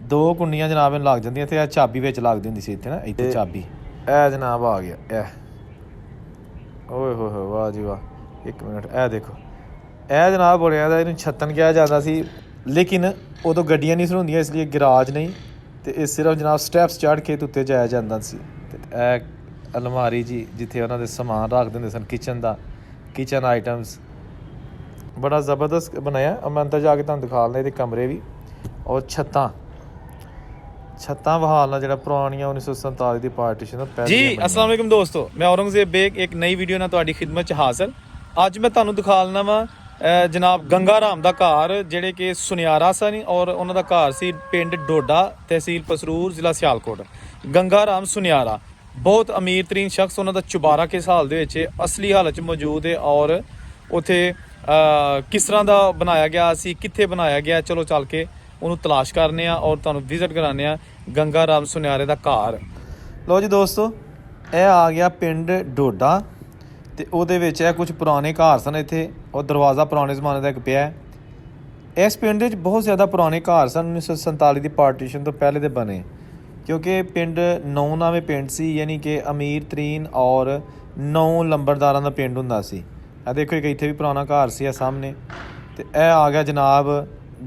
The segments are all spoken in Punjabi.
दो कुंडियां जनाब इन लग जांदियां ते चाबी विच लगदी हुंदी सी इत्थे ना इत्थे चाबी ए जनाब आ गया ए ओए होए होए वाह जी वाह एक मिनट ए देखो ए जनाब बनेआ दा इहनूं छत्तन कहा जाता सी लेकिन उदों गड्डियां नहीं सी हुंदियां इसलिए गराज नहीं ते इह सिर्फ जनाब स्टैप्स चढ़ के उत्ते जाया जांदा सी ते ए अलमारी जी जिथे उन्हां दे समान रखदे हुंदे सन किचन आइटम्स बड़ा ज़बरदस्त बनाया मैं अंदर जाके तुहानूं दिखा लैं इहदे कमरे भी और छत्तां बहालना जो पुरानियां 1947 की पार्टीशन जी अस्सलाम वालेकुम दोस्तों मैं औरंगजेब बेग एक नई वीडियो नाल तुहाडी खिदमत च हाज़र अज मैं तुहानूं दिखा लैना वा जनाब गंगा राम का घर जिहड़े कि सुनियारा सन और उन्हों का घर सी पिंड डोडा तहसील पसरूर जिला सियालकोट गंगा राम सुनियारा बहुत अमीर तरीन शख्स उन्हों का चुबारा किस हाल दे विच असली हालत च मौजूद है और उत्थे किस तरह का बनाया गया सी कित्थे बनाया गया चलो चल के उन्होंने तलाश करने और तुहानूं विजिट कराने गंगा राम सुनियारे का घर। लो जी दोस्तों यह आ गया पिंड डोडा तो उहदे विच कुछ पुराने घर सन इत्थे और दरवाज़ा पुराने जमाने का एक पिया है। इस पिंड विच बहुत ज़्यादा पुराने घर सन 1947 की पार्टीशन तो पहले दे बने क्योंकि पिंड 9 नावें पिंड सी यानी कि अमीर तरीन और 9 लंबरदारां दा पिंड हुंदा सी। देखो एक इत्थे भी पुराना घर सी सामने तो यह आ गया जनाब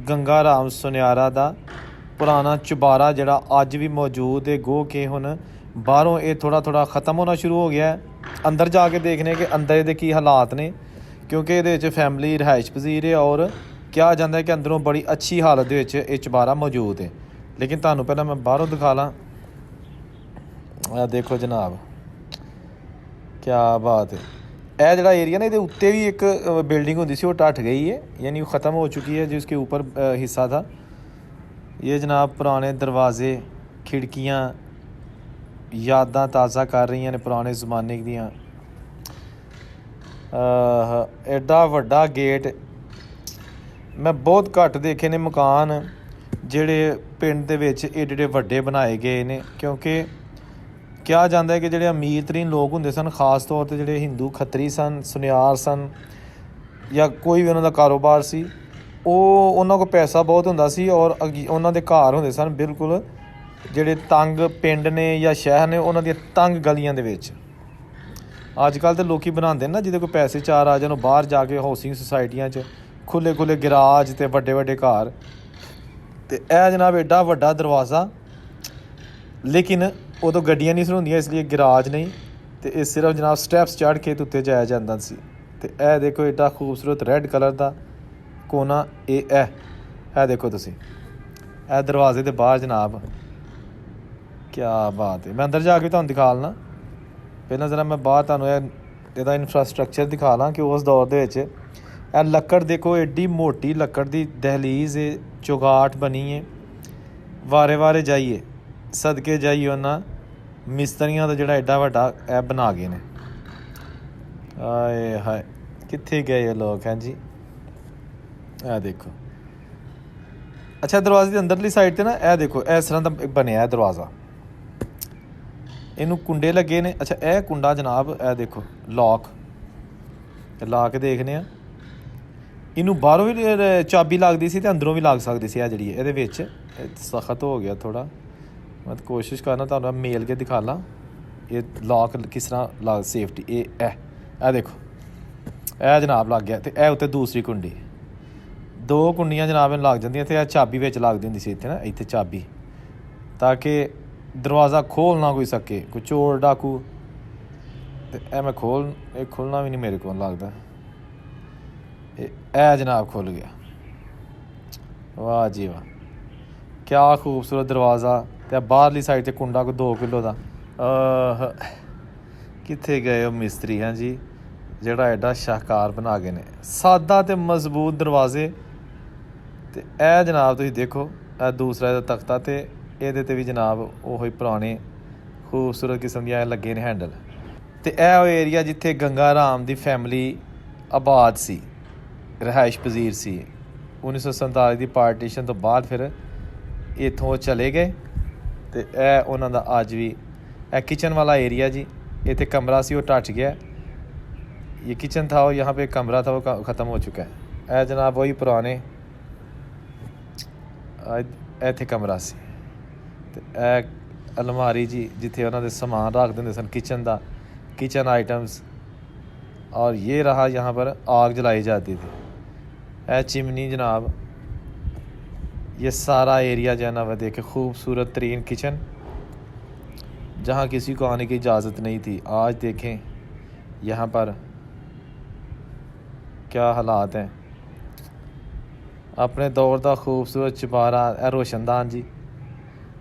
गंगा राम सुनियारा का पुराना चुबारा जिहड़ा अज भी मौजूद है गो के हुण बाहरों ये थोड़ा थोड़ा ख़त्म होना शुरू हो गया है। अंदर जाके देखने के अंदर ये की हालात ने क्योंकि ये फैमिली रिहाइश पजीर है और कहा जाता है कि अंदरों बड़ी अच्छी हालत ये चुबारा मौजूद है। लेकिन तुहानूं पहलां मैं बाहरों दिखा ला देखो जनाब क्या बात है। यह जो एरिया ना ये उत्ते भी एक बिल्डिंग होती सी वो ढट गई है यानी वो ख़त्म हो चुकी है जिसके ऊपर हिस्सा था। ये जनाब पुराने दरवाज़े खिड़कियाँ यादां ताज़ा कर रही हैं पुराने ज़माने दियाँ। एडा वड्डा गेट मैं बहुत घट देखे ने मकान जिहड़े पिंड दे विच एडे वड्डे बनाए गए ने क्योंकि कहा जाता है कि जिहड़े अमीर तरीन लोग होंदे सन खास तौर पर जिहड़े हिंदू खत्तरी सन सुनियार सन या कोई भी उन्हों का कारोबार सी उन्होंने को पैसा बहुत हुंदा सी और उन्हों के घर होंदे सन बिल्कुल जिहड़े तंग पिंड ने या शहर ने उन्हों दी तंग गलियां दे विच। अजकल तो लोग बनाते ना जिहदे कोई पैसे चार आ जान बाहर जाके हाउसिंग सोसाइटियां च खुले खुले गिराज ते वड्डे वड्डे घर ते यह जनाब एडा वड्डा दरवाज़ा लेकिन उदों गड्डियां नहीं सी हुंदियां इसलिए गराज नहीं तो यह सिर्फ जनाब स्टैप्स चढ़ के उत्ते जाया जाता सी। तो यह देखो एडा खूबसूरत रैड कलर का कोना ए देखो तुसी ए दरवाजे के बाहर जनाब क्या बात है। मैं अंदर जाके तुहानूं दिखा लना पहला जरा मैं बाहर तुहानूं इहदा इंफ्रास्ट्रक्चर दिखा ला कि उस दौर दे विच ए लक्कड़ देखो एड्डी मोटी लक्कड़ की दहलीज चौगाट बनी है वारे वारे जाइए सदके जाइए उन्होंने मिस्त्रियों का जोड़ा एडा वड्डा ऐ बना गए ने। आए हाय कित्थे गए लोग हैं जी ए देखो। अच्छा दरवाजे की अंदरली साइड ते ना ए देखो इस तरह का बनया दरवाज़ा इनू कुंडे लगे ने। अच्छा ए कुंडा जनाब ए देखो लॉक ला के देखने इनू बाहरों भी चाबी लगती सी ते अंदरों भी लग सकती सी जी ये विच सख्त हो गया थोड़ा मैं कोशिश करना तुहानूं मेल के दिखा ला ये लॉक किस तरह लग सेफ्टी ए देखो ए जनाब लग गया तो यह उत्ते दूसरी कुंडी दो कुंडियां जनाब लग जांदियां ते चाबी विच लगदी हुंदी सी इत्थे ना इत्थे चाबी ताकि दरवाज़ा खोल ना कोई सके कोई चोर डाकू ते ए मैं खुलना भी नहीं मेरे को लगता ए जनाब खुल गया वाह जी वाह क्या खूबसूरत दरवाज़ा ते बाहरली साइड से कुंडा कोई 2 किलो का कित्थे गए हो मिस्त्री हैं जी जिहड़ा एडा शाहकार बना गए ने सादा ते मजबूत दरवाजे ते ए जनाब तुसीं देखो ए दूसरा तख्ता ते एहदे ते भी जनाब ओही पुराने खूबसूरत किस्म दियां लगे ने हैंडल ते ए एरिया जिथे गंगा राम दी फैमिली आबाद सी रिहाइश पजीर सी 1947 की पार्टीशन तो बाद फिर इत्थों चले गए तो यह उन्हों का अज भी किचन वाला एरिया जी इतने कमरा सी वो ढट गया ये किचन था वो यहाँ पे कमरा था वो ख़त्म हो चुका है। जनाब वही पुराने इतने कमरा सी। ਤੇ ਇਹ ਅਲਮਾਰੀ ਜੀ जिथे उन्होंने समान रख देंगे सन किचन का, किचन आइटम्स। और ये रहा यहाँ पर आग जलाई जाती थी। यह चिमनी जनाब, ये सारा एरिया जो है ना वह देखे खूबसूरत तरीन किचन जहाँ किसी को आने की इजाज़त नहीं थी। आज देखें यहाँ पर क्या हालात हैं। अपने दौर का खूबसूरत चुबारा रोशनदान जी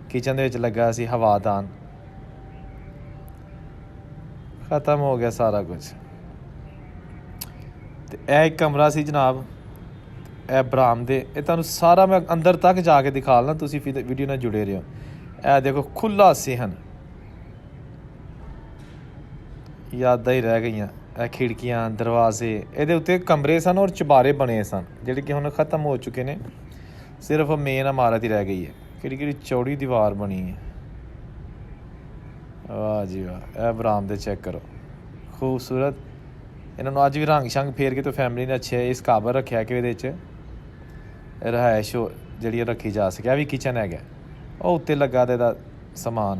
किचन ਦੇ ਵਿੱਚ ਲੱਗਾ ਸੀ, ਹਵਾਦਾਨ। ख़त्म हो गया सारा कुछ। ਤੇ ਇਹ ਇੱਕ ਕਮਰਾ ਸੀ ਜਨਾਬ, ਇਹ ਬਰਾਮਦੇ। ਇਹ ਤੁਹਾਨੂੰ ਸਾਰਾ ਮੈਂ ਅੰਦਰ ਤੱਕ ਜਾ ਕੇ ਦਿਖਾ ਲਾਂ, ਤੁਸੀਂ ਵੀਡੀਓ ਨਾਲ ਜੁੜੇ ਰਹੋ। ਇਹ ਦੇਖੋ ਖੁੱਲਾ ਸਿਹਨ, ਯਾਦਾਂ ਹੀ ਰਹਿ ਗਈਆਂ। ਇਹ ਖਿੜਕੀਆਂ, ਦਰਵਾਜ਼ੇ, ਇਹਦੇ ਉੱਤੇ ਕਮਰੇ ਸਨ ਔਰ ਚੁਬਾਰੇ ਬਣੇ ਸਨ ਜਿਹੜੇ ਕਿ ਹੁਣ ख़त्म ਹੋ ਚੁੱਕੇ ਨੇ। ਸਿਰਫ ਮੇਨ ਇਮਾਰਤ ਹੀ ਰਹਿ ਗਈ ਹੈ। ਕਿਹੜੀ ਚੌੜੀ ਦੀਵਾਰ ਬਣੀ ਹੈ। ਵਾਹ ਜੀ ਵਾਹ। ਇਹ ਬਰਾਮਦੇ ਚੈੱਕ ਕਰੋ, ਖੂਬਸੂਰਤ। ਇਹਨਾਂ ਨੂੰ ਅੱਜ ਵੀ ਰੰਗ ਸ਼ੰਗ ਫੇਰ ਕੇ ਤੇ ਫੈਮਿਲੀ ਨੇ ਅੱਛੇ ਇਸ ਕਾਬਲ ਰੱਖਿਆ ਕਿ ਇਹਦੇ ਵਿੱਚ ਰਿਹਾਇਸ਼ ਜਿਹੜੀ ਰੱਖੀ ਜਾ ਸਕੇ। ਇਹ ਵੀ ਕਿਚਨ ਹੈਗਾ, ਉਹ ਉੱਤੇ ਲੱਗਾ ਤੇ ਇਹਦਾ ਸਮਾਨ।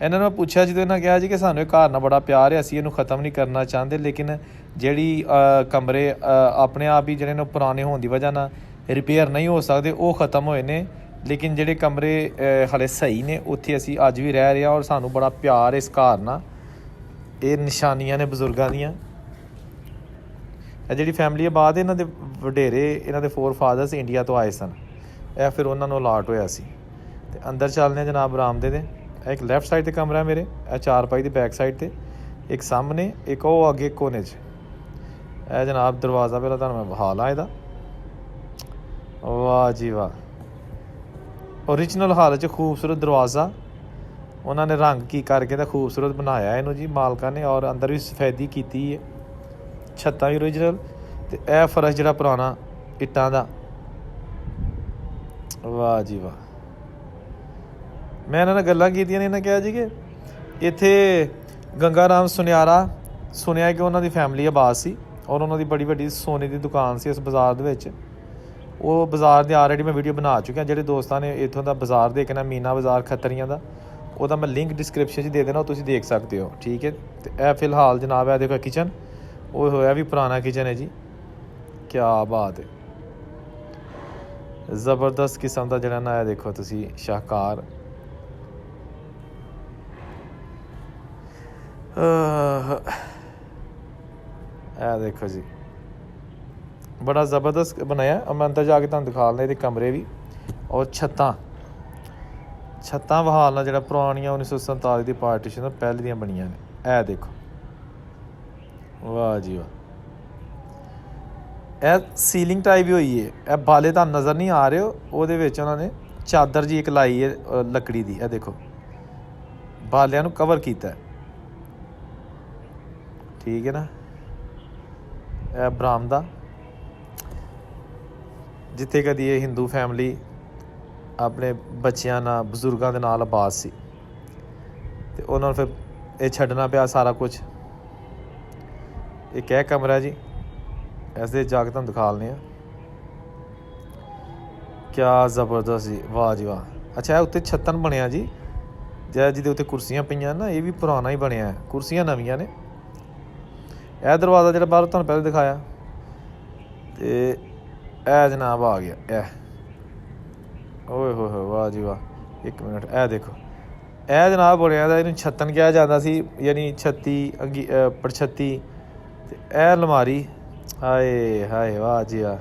ਇਹਨਾਂ ਨੂੰ ਪੁੱਛਿਆ ਜਦੋਂ ਇਹਨਾਂ ਕਿਹਾ ਜੀ ਕਿ ਸਾਨੂੰ ਇਹ ਘਰ ਨਾਲ ਬੜਾ ਪਿਆਰ ਹੈ, ਅਸੀਂ ਇਹਨੂੰ ख़त्म ਨਹੀਂ ਕਰਨਾ ਚਾਹੁੰਦੇ, ਲੇਕਿਨ ਜਿਹੜੀ ਕਮਰੇ ਆਪਣੇ ਆਪ ਹੀ ਜਿਹੜੇ ਨੇ ਪੁਰਾਣੇ ਹੋਣ ਦੀ ਵਜ੍ਹਾ ਨਾਲ ਰਿਪੇਅਰ ਨਹੀਂ ਹੋ ਸਕਦੇ, ਉਹ ख़त्म ਹੋਏ ਨੇ। ਲੇਕਿਨ ਜਿਹੜੇ ਕਮਰੇ ਹਾਲੇ ਸਹੀ ਨੇ ਉੱਥੇ ਅਸੀਂ ਅੱਜ ਵੀ ਰਹਿ ਰਹੇ ਹਾਂ ਔਰ ਸਾਨੂੰ ਬੜਾ ਪਿਆਰ ਇਸ ਘਰ ਨਾਲ। ਇਹ ਨਿਸ਼ਾਨੀਆਂ ਨੇ ਬਜ਼ੁਰਗਾਂ ਦੀਆਂ। ਇਹ ਜਿਹੜੀ ਫੈਮਿਲੀ ਹੈ ਬਾਅਦ ਇਹਨਾਂ ਦੇ ਵਡੇਰੇ, ਇਹਨਾਂ ਦੇ 4 ਫਾਦਰਸ ਇੰਡੀਆ ਤੋਂ ਆਏ ਸਨ। ਇਹ ਫਿਰ ਉਹਨਾਂ ਨੂੰ ਅਲਾਟ ਹੋਇਆ ਸੀ। ਤੇ ਅੰਦਰ ਚੱਲਦੇ ਹਾਂ ਜਨਾਬ ਬਰਾਮਦੇ ਦੇ। ਇੱਕ ਲੈਫਟ ਸਾਈਡ 'ਤੇ ਕਮਰਾ ਮੇਰੇ, ਇਹ ਚਾਰਪਾਈ ਦੀ ਬੈਕ ਸਾਈਡ 'ਤੇ, ਇੱਕ ਸਾਹਮਣੇ, ਇੱਕ ਉਹ ਅੱਗੇ ਕੋਨੇ 'ਚ। ਇਹ ਜਨਾਬ ਦਰਵਾਜ਼ਾ ਪਹਿਲਾਂ ਤੁਹਾਨੂੰ ਮੈਂ ਵਿਖਾ ਲਾਂ ਇਹਦਾ। ਵਾਹ ਜੀ ਵਾਹ, ਓਰੀਜਨਲ ਹਾਲਤ 'ਚ ਖੂਬਸੂਰਤ ਦਰਵਾਜ਼ਾ। ਉਹਨਾਂ ਨੇ ਰੰਗ ਕੀ ਕਰਕੇ ਤਾਂ ਖੂਬਸੂਰਤ ਬਣਾਇਆ ਇਹਨੂੰ ਜੀ ਮਾਲਕਾਂ ਨੇ। ਔਰ ਅੰਦਰ ਵੀ ਸਫੈਦੀ ਕੀਤੀ ਹੈ, ਛੱਤਾਂ ਵੀ ਓਰੀਜਨਲ। ਅਤੇ ਇਹ ਫਰਸ਼ ਜਿਹੜਾ ਪੁਰਾਣਾ ਇੱਟਾਂ ਦਾ। ਵਾਹ ਜੀ ਵਾਹ। ਮੈਂ ਇਹਨਾਂ ਨਾਲ ਗੱਲਾਂ ਕੀਤੀਆਂ ਨੇ, ਇਹਨਾਂ ਕਿਹਾ ਜੀ ਕਿ ਇੱਥੇ ਗੰਗਾ ਰਾਮ ਸੁਨਿਆਰਾ ਸੁਣਿਆ ਕਿ ਉਹਨਾਂ ਦੀ ਫੈਮਿਲੀ ਆਬਾਦ ਸੀ ਔਰ ਉਹਨਾਂ ਦੀ ਬੜੀ ਵੱਡੀ ਸੋਨੇ ਦੀ ਦੁਕਾਨ ਸੀ ਇਸ ਬਾਜ਼ਾਰ ਦੇ ਵਿੱਚ। ਉਹ ਬਾਜ਼ਾਰ ਦੀ ਆਲਰੇਡੀ ਮੈਂ ਵੀਡੀਓ ਬਣਾ ਚੁੱਕਿਆ। ਜਿਹੜੇ ਦੋਸਤਾਂ ਨੇ ਇੱਥੋਂ ਦਾ ਬਾਜ਼ਾਰ ਦੇਖਣਾ, ਮੀਨਾ ਬਾਜ਼ਾਰ ਖੱਤਰੀਆਂ ਦਾ, ਉਹਦਾ ਮੈਂ ਲਿੰਕ ਡਿਸਕ੍ਰਿਪਸ਼ਨ 'ਚ ਦੇ ਦੇਣਾ, ਉਹ ਤੁਸੀਂ ਦੇਖ ਸਕਦੇ ਹੋ। ਠੀਕ ਹੈ। ਅਤੇ ਇਹ ਫਿਲਹਾਲ ਜਨਾਬ ਇਹ ਦੇਖੋ ਕਿਚਨ, ਉਹ ਹੋਇਆ ਵੀ ਪੁਰਾਣਾ ਕਿਚਨ ਹੈ ਜੀ। ਕਿਆ ਬਾਤ ਹੈ, ਜ਼ਬਰਦਸਤ ਕਿਸਮ ਦਾ ਜਿਹੜਾ ਨਾ ਇਹ ਦੇਖੋ ਤੁਸੀਂ ਸ਼ਾਹਕਾਰ। ਇਹ ਦੇਖੋ ਜੀ ਬੜਾ ਜ਼ਬਰਦਸਤ ਬਣਾਇਆ। ਮੈਂ ਅੰਦਰ ਜਾ ਕੇ ਤੁਹਾਨੂੰ ਦਿਖਾ ਲੈਂਦਾ ਇਹਦੇ ਕਮਰੇ ਵੀ। ਔਰ ਛੱਤਾਂ ਬਹਾਲ ਨਾਲ ਜਿਹੜਾ ਪੁਰਾਣੀਆਂ 1947 ਦੀ ਪਾਰਟੀਸ਼ਨ ਪਹਿਲੇ ਦੀਆਂ ਬਣੀਆਂ ਨੇ। ਇਹ ਦੇਖੋ, ਵਾਹ ਜੀ ਵਾਹ। ਇਹ ਸੀਲਿੰਗ ਟਾਈਪ ਵੀ ਹੋਈ ਹੈ। ਇਹ ਬਾਲੇ ਤੁਹਾਨੂੰ ਨਜ਼ਰ ਨਹੀਂ ਆ ਰਹੇ ਹੋ, ਉਹਦੇ ਵਿੱਚ ਉਹਨਾਂ ਨੇ ਚਾਦਰ ਜੀ ਇੱਕ ਲਾਈ ਹੈ ਲੱਕੜੀ ਦੀ। ਇਹ ਦੇਖੋ ਬਾਲਿਆਂ ਨੂੰ ਕਵਰ ਕੀਤਾ। ਠੀਕ ਹੈ ਨਾ। ਇਹ ਬਰਾਮਦਾ ਜਿੱਥੇ ਕਦੀ ਇਹ ਹਿੰਦੂ ਫੈਮਿਲੀ ਆਪਣੇ ਬੱਚਿਆਂ ਨਾਲ, ਬਜ਼ੁਰਗਾਂ ਦੇ ਨਾਲ ਆਬਾਦ ਸੀ ਅਤੇ ਉਹਨਾਂ ਨੂੰ ਫਿਰ ਇਹ ਛੱਡਣਾ ਪਿਆ ਸਾਰਾ ਕੁਛ। ਇੱਕ ਇਹ ਕਮਰਾ ਜੀ, ਇਸ ਦੇ ਜਾ ਕੇ ਤੁਹਾਨੂੰ ਦਿਖਾ ਲੈਂਦੇ ਹਾਂ। ਕਿਆ ਜ਼ਬਰਦਸਤ ਜੀ, ਵਾਹ ਜੀ ਵਾਹ। ਅੱਛਾ, ਇਹ ਉੱਤੇ ਛੱਤਨ ਬਣਿਆ ਜੀ, ਜਿਹਦੇ ਉੱਤੇ ਕੁਰਸੀਆਂ ਪਈਆਂ ਨਾ, ਇਹ ਵੀ ਪੁਰਾਣਾ ਹੀ ਬਣਿਆ। ਕੁਰਸੀਆਂ ਨਵੀਆਂ ਨੇ। ਇਹ ਦਰਵਾਜ਼ਾ ਜਿਹੜਾ ਬਾਹਰ ਤੁਹਾਨੂੰ ਪਹਿਲਾਂ ਦਿਖਾਇਆ। ਅਤੇ ਇਹ ਜਨਾਬ ਆ ਗਿਆ ਇਹ। ਓਏ ਹੋਏ ਵਾਹ ਜੀ ਵਾਹ। ਇੱਕ ਮਿੰਟ, ਇਹ ਦੇਖੋ, ਇਹ ਜਨਾਬ ਬਣਿਆ ਦਾ, ਇਹਨੂੰ ਛੱਤਨ ਕਿਹਾ ਜਾਂਦਾ ਸੀ, ਯਾਨੀ ਛੱਤੀ ਪੜਛੱਤੀ। ਅਤੇ ਇਹ ਅਲਮਾਰੀ, ਹਾਏ ਹਾਏ ਵਾਹ ਜੀ ਵਾਹ।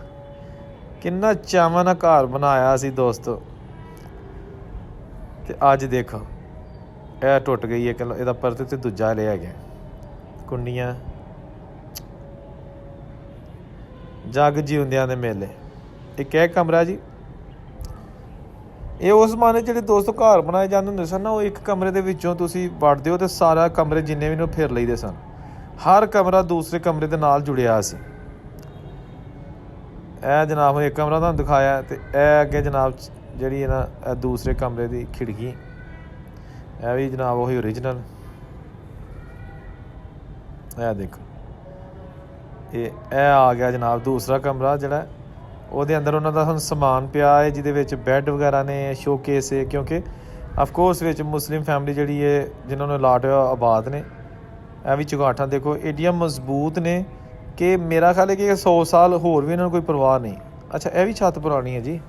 ਕਿੰਨਾ ਚਾਵਾਂ ਨਾਲ ਘਰ ਬਣਾਇਆ ਸੀ ਦੋਸਤੋ। ਅਤੇ ਅੱਜ ਦੇਖੋ ਇਹ ਟੁੱਟ ਗਈ ਹੈ। ਇਹਦਾ ਪਰਤੇ 'ਤੇ ਦੂਜਾ ਲਿਆ ਗਿਆ। ਕੁੰਡੀਆਂ, ਜੱਗ ਜਿਉਂਦਿਆਂ ਦੇ ਮੇਲੇ। ਇੱਕ ਇਹ ਕਮਰਾ ਜੀ, ਇਹ ਉਸ ਜ਼ਮਾਨੇ ਜਿਹੜੇ ਦੋਸਤੋ ਘਰ ਬਣਾਏ ਜਾਂਦੇ ਹੁੰਦੇ ਸਨ ਨਾ, ਉਹ ਇੱਕ ਕਮਰੇ ਦੇ ਵਿੱਚੋਂ ਤੁਸੀਂ ਵੜਦੇ ਹੋ ਅਤੇ ਸਾਰਾ ਕਮਰੇ ਜਿੰਨੇ ਵੀ ਨੇ ਉਹ ਫਿਰ ਲਈਦੇ ਸਨ। ਹਰ ਕਮਰਾ ਦੂਸਰੇ ਕਮਰੇ ਦੇ ਨਾਲ ਜੁੜਿਆ ਸੀ। ਇਹ ਜਨਾਬ ਹੁਣ ਇੱਕ ਕਮਰਾ ਤੁਹਾਨੂੰ ਦਿਖਾਇਆ ਅਤੇ ਇਹ ਅੱਗੇ ਜਨਾਬ ਜਿਹੜੀ ਹੈ ਨਾ ਇਹ ਦੂਸਰੇ ਕਮਰੇ ਦੀ ਖਿੜਕੀ। ਇਹ ਵੀ ਜਨਾਬ ਉਹੀ ਓਰੀਜਨਲ। ਇਹ ਦੇਖੋ, ਇਹ ਆ ਗਿਆ ਜਨਾਬ ਦੂਸਰਾ ਕਮਰਾ ਜਿਹੜਾ ਉਹਦੇ ਅੰਦਰ ਉਹਨਾਂ ਦਾ ਹੁਣ ਸਮਾਨ ਪਿਆ ਹੈ, ਜਿਹਦੇ ਵਿੱਚ ਬੈੱਡ ਵਗੈਰਾ ਨੇ, ਸ਼ੋਕੇਸ ਹੈ, ਕਿਉਂਕਿ ਅਫਕੋਰਸ ਵਿੱਚ ਮੁਸਲਿਮ ਫੈਮਿਲੀ ਜਿਹੜੀ ਹੈ ਜਿਨ੍ਹਾਂ ਨੂੰ ਅਲਾਟ ਹੋਇਆ ਆਬਾਦ ਨੇ। ਇਹ ਵੀ ਚੁਗਾਠਾਂ ਦੇਖੋ ਏਡੀਆਂ ਮਜ਼ਬੂਤ ਨੇ ਕਿ ਮੇਰਾ ਖਿਆਲ ਹੈ ਕਿ 100 ਸਾਲ ਹੋਰ ਵੀ ਇਹਨਾਂ ਨੂੰ ਕੋਈ ਪਰਵਾਹ ਨਹੀਂ। ਅੱਛਾ ਇਹ ਵੀ ਛੱਤ ਪੁਰਾਣੀ ਹੈ ਜੀ,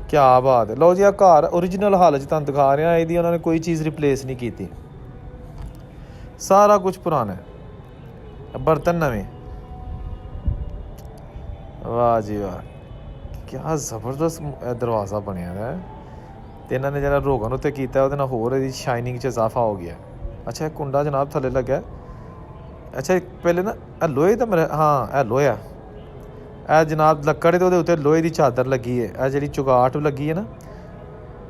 ਕਿਆ ਬਾਤ ਹੈ। ਲਓ ਜੀ, ਆ ਘਰ ਓਰੀਜਨਲ ਹਾਲਤ 'ਚ ਤੁਹਾਨੂੰ ਦਿਖਾ ਰਿਹਾ, ਇਹਦੀ ਉਹਨਾਂ ਨੇ ਕੋਈ ਚੀਜ਼ ਰਿਪਲੇਸ ਨਹੀਂ ਕੀਤੀ, ਸਾਰਾ ਕੁਝ ਪੁਰਾਣਾ ਹੈ, ਬਰਤਨ ਨਵੇਂ। ਵਾਹ ਜੀ ਵਾਹ, ਕਿਆ ਜ਼ਬਰਦਸਤ ਦਰਵਾਜ਼ਾ ਬਣਿਆ ਹੈ। ਅਤੇ ਇਹਨਾਂ ਨੇ ਜਿਹੜਾ ਰੋਗਨ ਉੱਤੇ ਕੀਤਾ ਉਹਦੇ ਨਾਲ ਹੋਰ ਇਹਦੀ ਸ਼ਾਈਨਿੰਗ 'ਚ ਇਜ਼ਾਫਾ ਹੋ ਗਿਆ। ਅੱਛਾ ਇਹ ਕੁੰਡਾ ਜਨਾਬ ਥੱਲੇ ਲੱਗਿਆ। ਅੱਛਾ ਪਹਿਲੇ ਨਾ ਇਹ ਲੋਹੇ ਦਾ ਮੇਰਾ, ਹਾਂ ਇਹ ਲੋਹਾ, ਇਹ ਜਨਾਬ ਲੱਕੜ ਦੇ ਉਹਦੇ ਉੱਤੇ ਲੋਹੇ ਦੀ ਚਾਦਰ ਲੱਗੀ ਹੈ। ਇਹ ਜਿਹੜੀ ਚੁਗਾਟ ਲੱਗੀ ਹੈ ਨਾ,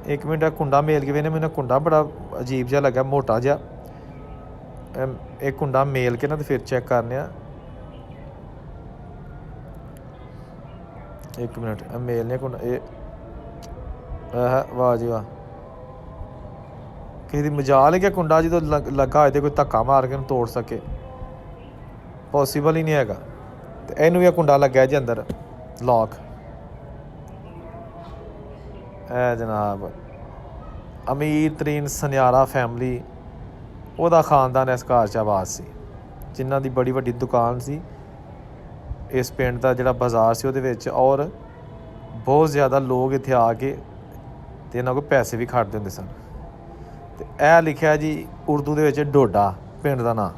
ਇੱਕ ਮਿੰਟ ਇਹ ਕੁੰਡਾ ਮੇਲ ਕੇ ਵੇਖਨੇ, ਮੈਨੂੰ ਕੁੰਡਾ ਬੜਾ ਅਜੀਬ ਜਿਹਾ ਲੱਗਾ, ਮੋਟਾ ਜਿਹਾ। ਇਹ ਕੁੰਡਾ ਮੇਲ ਕੇ ਨਾ ਤੇ ਫਿਰ ਚੈੱਕ ਕਰਨੇ ਆ। ਇੱਕ ਮਿੰਟ ਇਹ ਮੇਲਨੇ ਕੁੰਡਾ, ਇਹ ਵਾਹ ਜੀ ਵਾਹ, ਕਿਸੇ ਦੀ ਮਜਾਲ ਹੈ ਕਿ ਕੁੰਡਾ ਜਦੋਂ ਲੱਗਾ ਹੋਏ ਤੇ ਕੋਈ ਧੱਕਾ ਮਾਰ ਕੇ ਉਹਨੂੰ ਤੋੜ ਸਕੇ, ਪੋਸੀਬਲ ਹੀ ਨਹੀਂ ਹੈਗਾ। ਤੇ ਇਹਨੂੰ ਵੀ ਇਹ ਕੁੰਡਾ ਲੱਗਿਆ ਜੀ ਅੰਦਰ, ਲੌਕ। ਇਹ ਜਨਾਬ ਅਮੀਰ ਤਰੀਨ ਸੁਨਿਆਰਾ ਫੈਮਿਲੀ, ਉਹਦਾ ਖਾਨਦਾਨ ਇਸ ਘਰ 'ਚ ਆਬਾਦ ਸੀ, ਜਿਨ੍ਹਾਂ ਦੀ ਬੜੀ ਵੱਡੀ ਦੁਕਾਨ ਸੀ ਇਸ ਪਿੰਡ ਦਾ ਜਿਹੜਾ ਬਾਜ਼ਾਰ ਸੀ ਉਹਦੇ ਵਿੱਚ, ਔਰ ਬਹੁਤ ਜ਼ਿਆਦਾ ਲੋਕ ਇੱਥੇ ਆ ਕੇ ਅਤੇ ਇਹਨਾਂ ਕੋਲ ਪੈਸੇ ਵੀ ਖੜਦੇ ਹੁੰਦੇ ਸਨ। ਅਤੇ ਇਹ ਲਿਖਿਆ ਜੀ ਉਰਦੂ ਦੇ ਵਿੱਚ ਡੋਡਾ ਪਿੰਡ ਦਾ ਨਾਂ।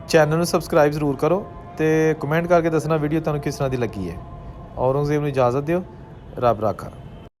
ਚੈਨਲ ਨੂੰ ਸਬਸਕ੍ਰਾਈਬ ਜ਼ਰੂਰ ਕਰੋ ਅਤੇ ਕਮੈਂਟ ਕਰਕੇ ਦੱਸਣਾ ਵੀਡੀਓ ਤੁਹਾਨੂੰ ਕਿਸ ਤਰ੍ਹਾਂ ਦੀ ਲੱਗੀ ਹੈ। ਔਰੰਗਜ਼ੇਬ ਨੂੰ ਇਜਾਜ਼ਤ ਦਿਓ, ਰੱਬ ਰਾਖਾ।